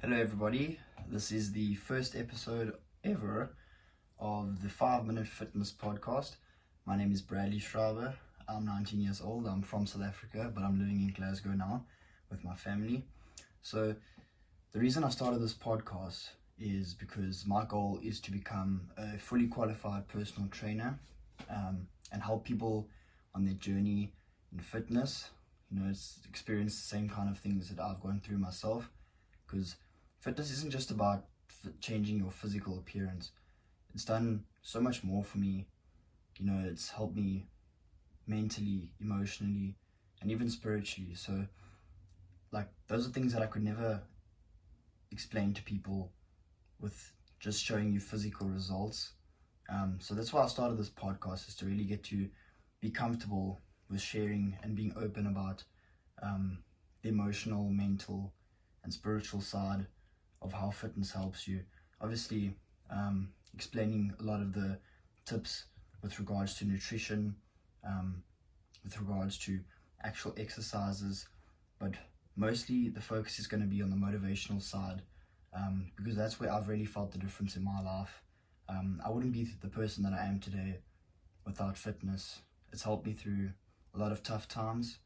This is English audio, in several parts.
Hello everybody, this is the first episode ever of the 5 Minute Fitness Podcast. My name is Bradley Schreiber, I'm 19 years old, I'm from South Africa, but I'm living in Glasgow now with my family. So the reason I started this podcast is because my goal is to become a fully qualified personal trainer and help people on their journey in fitness. Experience the same kind of things that I've gone through myself, because fitness isn't just about changing your physical appearance. It's done so much more for me. It's helped me mentally, emotionally, and even spiritually. So those are things that I could never explain to people with just showing you physical results. So that's why I started this podcast, is to really get to be comfortable with sharing and being open about the emotional, mental, and spiritual side of how fitness helps you. Obviously, explaining a lot of the tips with regards to nutrition, with regards to actual exercises, but mostly the focus is going to be on the motivational side, because that's where I've really felt the difference in my life. I wouldn't be the person that I am today without fitness. It's helped me through a lot of tough times,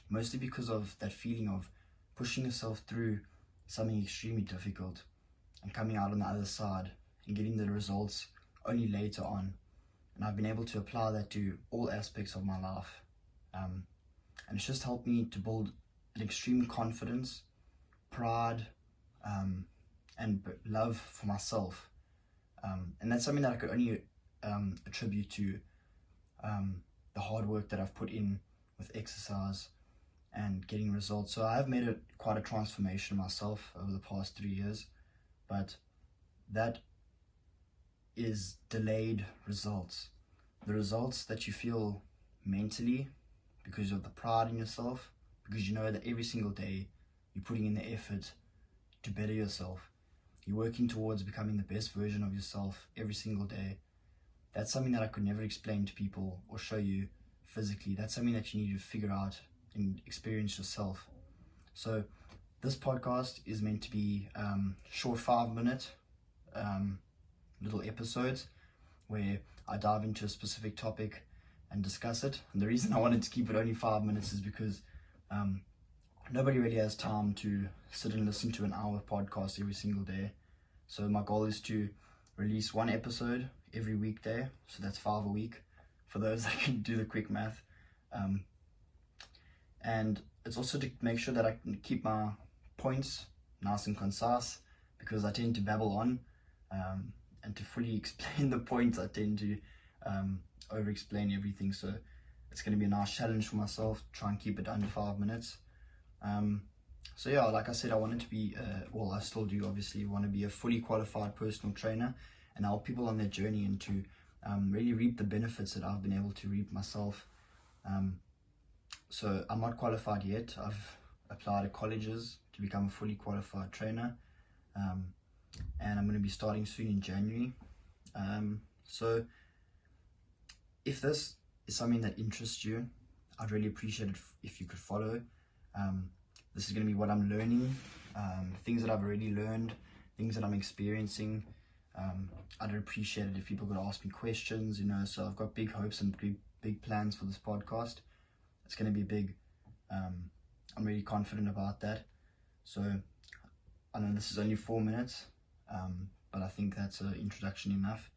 mostly because of that feeling of pushing yourself through something extremely difficult and coming out on the other side and getting the results only later on. And I've been able to apply that to all aspects of my life. And it's just helped me to build an extreme confidence, pride, and love for myself. And that's something that I could only attribute to the hard work that I've put in with exercise and getting results. So I've made it quite a transformation myself over the past 3 years, but that is delayed results. The results that you feel mentally because of the pride in yourself, because you know that every single day you're putting in the effort to better yourself. You're working towards becoming the best version of yourself every single day. That's something that I could never explain to people or show you physically. That's something that you need to figure out and experience yourself. So this podcast is meant to be short 5-minute little episodes where I dive into a specific topic and discuss it. And the reason I wanted to keep it only 5 minutes is because nobody really has time to sit and listen to an hour podcast every single day. So my goal is to release one episode every weekday, so that's 5 a week for those that can do the quick math. And it's also to make sure that I can keep my points nice and concise, because I tend to babble on, and to fully explain the points I tend to over explain everything. So it's going to be a nice challenge for myself, try and keep it under 5 minutes. So yeah, like I said, I wanted to be I still do obviously want to be a fully qualified personal trainer and help people on their journey, and to really reap the benefits that I've been able to reap myself. So I'm not qualified yet. I've applied at colleges to become a fully qualified trainer, and I'm going to be starting soon in January. So if this is something that interests you, I'd really appreciate it if you could follow. This is going to be what I'm learning, things that I've already learned, things that I'm experiencing. I'd appreciate it if people could ask me questions, so I've got big hopes and big plans for this podcast. It's going to be big. I'm really confident about that. So I know this is only 4 minutes, but I think that's an introduction enough.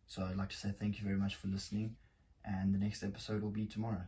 So I'd like to say thank you very much for listening, and the next episode will be tomorrow.